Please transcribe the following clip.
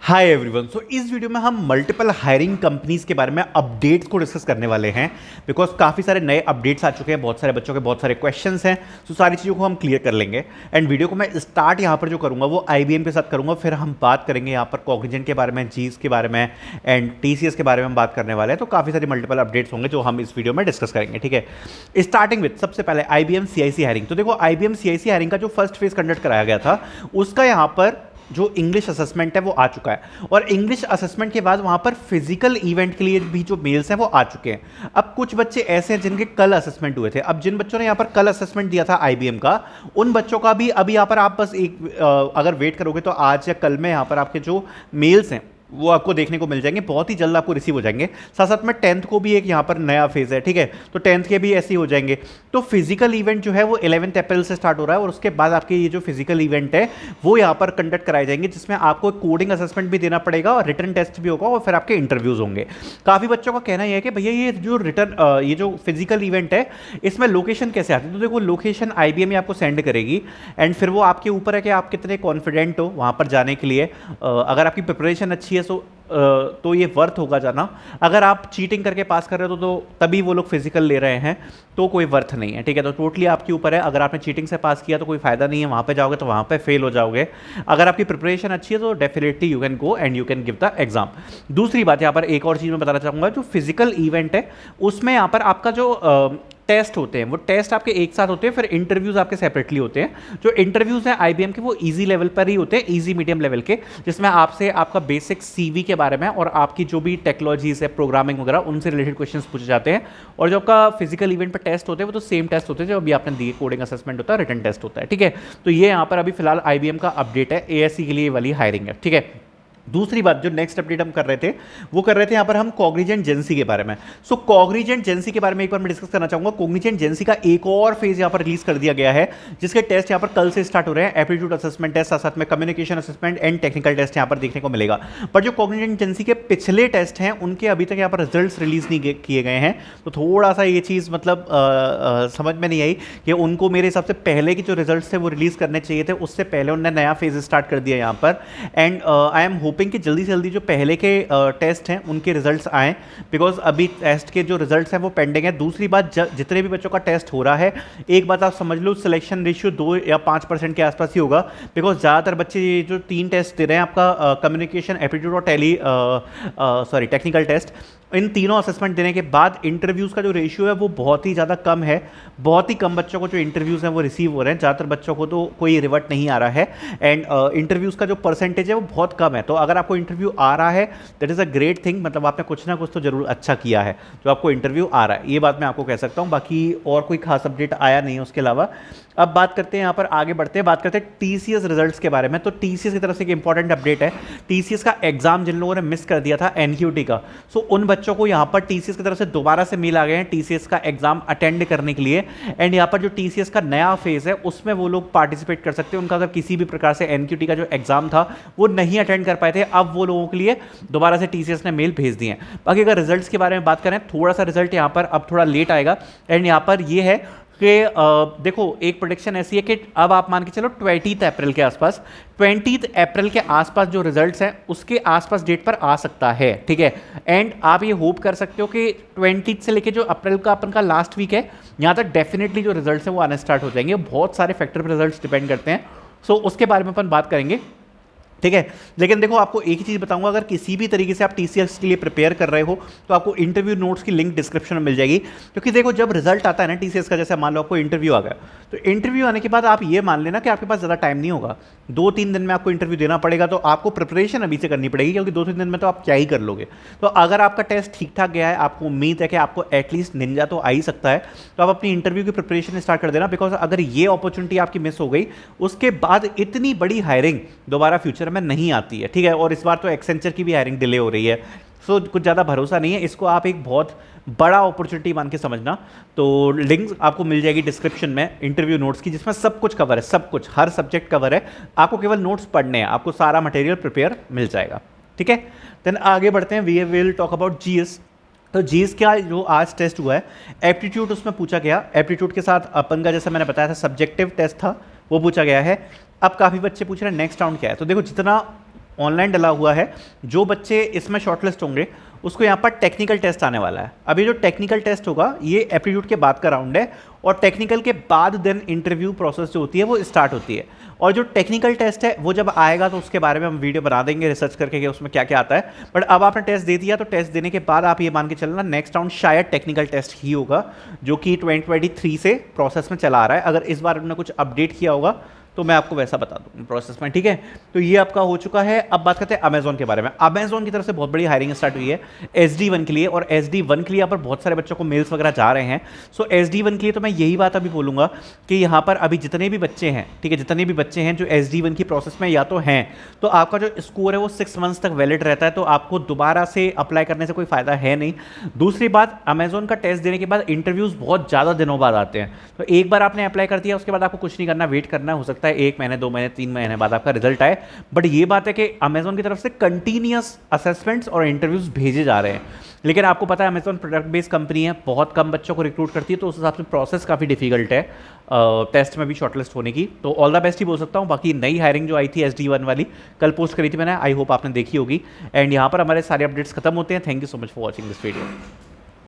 Hi everyone. सो इस video में हम मल्टीपल हायरिंग कंपनीज के बारे में अपडेट्स को डिस्कस करने वाले हैं बिकॉज काफ़ी सारे नए अपडेट्स आ चुके हैं, बहुत सारे बच्चों के बहुत सारे क्वेश्चंस हैं। सो सारी चीज़ों को हम क्लियर कर लेंगे एंड वीडियो को मैं स्टार्ट यहाँ पर जो करूँगा वो IBM के साथ करूँगा, फिर हम बात करेंगे यहाँ पर कॉग्निजेंट के बारे में, जीस के बारे में एंड TCS के बारे में हम बात करने वाले हैं। तो काफ़ी सारी मल्टीपल अपडेट्स होंगे जो हम इस वीडियो में डिस्कस करेंगे, ठीक है। स्टार्टिंग विथ सबसे पहले IBM CIC हायरिंग। तो देखो IBM CIC हायरिंग का जो फर्स्ट फेज कंडक्ट कराया गया था उसका यहाँ पर जो इंग्लिश असेसमेंट है वो आ चुका है और इंग्लिश असेसमेंट के बाद वहां पर फिजिकल इवेंट के लिए भी जो मेल्स हैं वो आ चुके हैं। अब कुछ बच्चे ऐसे हैं जिनके कल असेसमेंट हुए थे। अब जिन बच्चों ने यहाँ पर कल असेसमेंट दिया था IBM का, उन बच्चों का भी अभी यहाँ पर आप बस अगर वेट करोगे तो आज या कल में यहाँ पर आपके जो मेल्स हैं वो आपको देखने को मिल जाएंगे, बहुत ही जल्द आपको रिसीव हो जाएंगे। साथ साथ में 10th को भी एक यहाँ पर नया फेज है, ठीक है। तो 10th के भी ऐसे ही हो जाएंगे। तो फिजिकल इवेंट जो है वो 11 अप्रैल से स्टार्ट हो रहा है और उसके बाद आपके ये जो फिजिकल इवेंट है वो यहाँ पर कंडक्ट कराए जाएंगे, जिसमें आपको कोडिंग असेसमेंट भी देना पड़ेगा और रिटर्न टेस्ट भी होगा और फिर आपके इंटरव्यूज होंगे। काफ़ी बच्चों का कहना यह है कि भैया ये जो फिजिकल इवेंट है इसमें लोकेशन कैसे आती है। तो देखो लोकेशन IBM ही आपको सेंड करेगी एंड फिर वो आपके ऊपर है कि आप कितने कॉन्फिडेंट हो वहाँ पर जाने के लिए। अगर आपकी प्रिपरेशन अच्छी है तो ये वर्थ होगा जाना। अगर आप चीटिंग करके पास कर रहे हो तो तभी वो लोग फिजिकल ले रहे हैं, तो कोई वर्थ नहीं है, ठीक है। तो टोटली आपके ऊपर है। अगर आपने चीटिंग से पास किया तो कोई फायदा नहीं है, वहाँ पे जाओगे तो वहाँ पे फेल हो जाओगे। अगर आपकी प्रिपरेशन अच्छी है तो definitely you can go and you can give the exam. दूसरी बात यहाँ पर एक और चीज़ मैं बताना चाहूँगा, जो फिजिकल इवेंट है उसमें यहाँ पर आपका जो टेस्ट होते हैं वो टेस्ट आपके एक साथ होते हैं, फिर इंटरव्यूज आपके सेपरेटली होते हैं। जो इंटरव्यूज हैं IBM के वो इजी लेवल पर ही होते हैं, इजी मीडियम लेवल के, जिसमें आपसे आपका बेसिक CV के बारे में और आपकी जो भी टेक्नोलॉजीज है, प्रोग्रामिंग वगैरह, उनसे रिलेटेड क्वेश्चंस पूछे जाते हैं। और जो आपका फिजिकल इवेंट पर टेस्ट होते हैं वो तो सेम टेस्ट होते हैं जो अभी आपने दिए, कोडिंग असेसमेंट होता है, रिटर्न टेस्ट होता है, ठीक है। तो ये यहाँ पर अभी फिलहाल IBM का अपडेट है, ASE के लिए वाली हायरिंग है, ठीक है। दूसरी बात जो नेक्स्ट अपडेट हम कर रहे थे वो कर रहे थे यहाँ पर हम कॉग्निजेंट जेंसी के बारे में। सो कॉग्निजेंट जेंसी के बारे में एक बार मैं डिस्कस करना चाहूंगा। कॉग्निजेंट जेंसी का एक और फेज यहाँ पर रिलीज कर दिया गया है, जिसके टेस्ट यहाँ पर कल से स्टार्ट हो रहे हैं। एप्टीट्यूड असेसमेंट टेस्ट, साथ साथ में communication assessment and technical test यहाँ पर देखने को मिलेगा। पर जो कॉग्निजेंट जेंसी के पिछले टेस्ट हैं उनके अभी तक यहाँ पर रिजल्ट रिलीज नहीं किए गए हैं। तो थोड़ा सा ये चीज़ मतलब समझ में नहीं आई कि उनको मेरे हिसाब से पहले के जो रिजल्ट थे वो रिलीज करने चाहिए थे, उससे पहले उन्होंने नया फेज स्टार्ट कर दिया यहाँ पर। एंड आई एम होपिंग कि जल्दी से जल्दी जो पहले के टेस्ट हैं उनके रिजल्ट्स आएँ, बिकॉज अभी टेस्ट के जो रिजल्ट्स हैं वो पेंडिंग है। दूसरी बात, जितने भी बच्चों का टेस्ट हो रहा है, एक बात आप समझ लो, सिलेक्शन रेशियो 2 या 5% के आसपास ही होगा। बिकॉज ज़्यादातर बच्चे ये जो 3 टेस्ट दे रहे हैं, आपका कम्युनिकेशन, एप्टीट्यूड और टेक्निकल टेस्ट, इन तीनों असेसमेंट देने के बाद इंटरव्यूज़ का जो रेशियो है वो बहुत ही ज़्यादा कम है। बहुत ही कम बच्चों को जो इंटरव्यूज़ हैं वो रिसीव हो रहे हैं, ज़्यादातर बच्चों को तो कोई रिवर्ट नहीं आ रहा है। एंड इंटरव्यूज़ का जो परसेंटेज है वो बहुत कम है। तो अगर आपको इंटरव्यू आ रहा है that is a great thing, मतलब आपने कुछ ना कुछ तो जरूर अच्छा किया है जो आपको इंटरव्यू आ रहा है, ये बात मैं आपको कह सकता हूँ। बाकी और कोई खास अपडेट आया नहीं है उसके अलावा। अब बात करते हैं, यहाँ पर आगे बढ़ते हैं, बात करते हैं TCS रिजल्ट्स के बारे में। तो TCS की तरफ से एक इंपॉर्टेंट अपडेट है। TCS का एग्जाम जिन लोगों ने मिस कर दिया था NQT का, सो उन बच्चों को यहाँ पर TCS की तरफ से दोबारा से मेल आ गए हैं TCS का एग्जाम अटेंड करने के लिए। एंड यहाँ पर जो TCS का नया फेज है उसमें वो लोग पार्टिसिपेट कर सकते हैं। उनका अगर किसी भी प्रकार से NQT का जो एग्जाम था वो नहीं अटेंड कर पाए थे, अब वो लोगों के लिए दोबारा से TCS ने मेल भेज दिए हैं। बाकी अगर रिजल्ट्स के बारे में बात करें, थोड़ा सा रिजल्ट यहाँ पर अब थोड़ा लेट आएगा। एंड यहाँ पर ये है कि देखो एक प्रोडिक्शन ऐसी है कि अब आप मान के चलो 20 अप्रैल के आसपास, 20 अप्रैल के आसपास जो रिजल्ट्स हैं उसके आसपास डेट पर आ सकता है, ठीक है। एंड आप ये होप कर सकते हो कि 20 से लेके जो अप्रैल का अपन का लास्ट वीक है, यहाँ तक डेफिनेटली जो रिजल्ट्स हैं वो आने स्टार्ट हो जाएंगे। बहुत सारे फैक्टर पर रिजल्ट्स डिपेंड करते हैं, सो उसके बारे में अपन बात करेंगे, ठीक है। लेकिन देखो आपको एक ही चीज़ बताऊंगा, अगर किसी भी तरीके से आप TCS के लिए प्रिपेयर कर रहे हो तो आपको इंटरव्यू नोट्स की लिंक डिस्क्रिप्शन में मिल जाएगी। क्योंकि देखो जब रिजल्ट आता है ना TCS का, जैसे मान लो आपको इंटरव्यू आ गया, तो इंटरव्यू आने के बाद आप ये मान लेना कि आपके पास ज़्यादा टाइम नहीं होगा, 2-3 दिन में आपको इंटरव्यू देना पड़ेगा। तो आपको प्रिपरेशन अभी से करनी पड़ेगी, क्योंकि 2-3 दिन में तो आप क्या ही कर लोगे। तो अगर आपका टेस्ट ठीक ठाक गया है, आपको उम्मीद है कि आपको एटलीस्ट निंजा तो आ ही सकता है, तो आप अपनी इंटरव्यू की प्रिपरेशन स्टार्ट कर देना। बिकॉज अगर ये अपॉर्चुनिटी आपकी मिस हो गई, उसके बाद इतनी बड़ी हायरिंग दोबारा फ्यूचर में नहीं आती है, ठीक है। और इस बार तो एक्सेंचर की भी हायरिंग डिले हो रही है, सो कुछ ज़्यादा भरोसा नहीं है। इसको आप एक बहुत बड़ा अपॉर्चुनिटी मान के समझना। तो लिंक आपको मिल जाएगी डिस्क्रिप्शन में इंटरव्यू नोट्स की, जिसमें सब कुछ कवर है, सब कुछ, हर सब्जेक्ट कवर है। आपको केवल नोट्स पढ़ने हैं, आपको सारा मटेरियल प्रिपेयर मिल जाएगा, ठीक है। देन आगे बढ़ते हैं, we will talk about GS। तो जीएस का जो आज टेस्ट हुआ है, एप्टीट्यूड उसमें पूछा गया। एप्टीट्यूड के साथ अपन का जैसे मैंने बताया था सब्जेक्टिव टेस्ट था वो पूछा गया है। अब काफ़ी बच्चे पूछ रहे हैं नेक्स्ट राउंड क्या है। तो देखो जितना ऑनलाइन डला हुआ है। जो बच्चे इसमें शॉर्टलिस्ट होंगे उसको यहाँ पर टेक्निकल टेस्ट आने वाला है। अभी जो टेक्निकल टेस्ट होगा ये एप्टीट्यूड के बाद का राउंड है, और टेक्निकल के बाद देन इंटरव्यू प्रोसेस जो होती है वो स्टार्ट होती है। और जो टेक्निकल टेस्ट है वो जब आएगा तो उसके बारे में हम वीडियो बना देंगे रिसर्च करके कि उसमें क्या क्या आता है। बट अब आपने टेस्ट दे दिया तो टेस्ट देने के बाद आप ये मान के चलना नेक्स्ट राउंड शायद टेक्निकल टेस्ट ही होगा, जो कि 2023 से प्रोसेस में चला आ रहा है। अगर इस बार उन्होंने कुछ अपडेट किया होगा तो मैं आपको वैसा बता दूंगा प्रोसेस में, ठीक है। तो ये आपका हो चुका है। अब बात करते हैं अमेजोन के बारे में। अमेजोन की तरफ से बहुत बड़ी हायरिंग स्टार्ट हुई है SD1 के लिए, और SD1 के लिए यहाँ पर बहुत सारे बच्चों को मेल्स वगैरह जा रहे हैं। सो SD1 के लिए तो मैं यही बात अभी बोलूँगा कि यहाँ पर अभी जितने भी बच्चे हैं, ठीक है, जितने भी बच्चे हैं जो SD1 की प्रोसेस में या तो हैं, तो आपका जो स्कोर है वो 6 मंथ्स तक वैलिड रहता है, तो आपको दोबारा से अप्लाई करने से कोई फ़ायदा है नहीं। दूसरी बात, अमेजोन का टेस्ट देने के बाद इंटरव्यूज़ बहुत ज़्यादा दिनों बाद आते हैं। तो एक बार आपने अप्लाई कर दिया उसके बाद आपको कुछ नहीं करना, वेट करना। हो सकता है 1 महीने 2 महीने 3 महीने बाद आपका रिजल्ट आए। बट ये बात है कि अमेजोन की तरफ से कंटिन्यूअस असेसमेंट्स और इंटरव्यूज भेजे जा रहे हैं। लेकिन आपको पता है अमेजोन प्रोडक्ट बेस्ड कंपनी है, बहुत कम बच्चों को रिक्रूट करती है, तो उस हिसाब से प्रोसेस काफ़ी डिफिकल्ट है टेस्ट में भी शॉर्टलिस्ट होने की। तो ऑल द बेस्ट ही बोल सकता हूँ। बाकी नई हायरिंग जो आई थी SD1 वाली कल पोस्ट करी थी मैंने, आई होप आपने देखी होगी। एंड यहाँ पर हमारे सारे अपडेट्स खत्म होते हैं। Thank you so much for watching this video.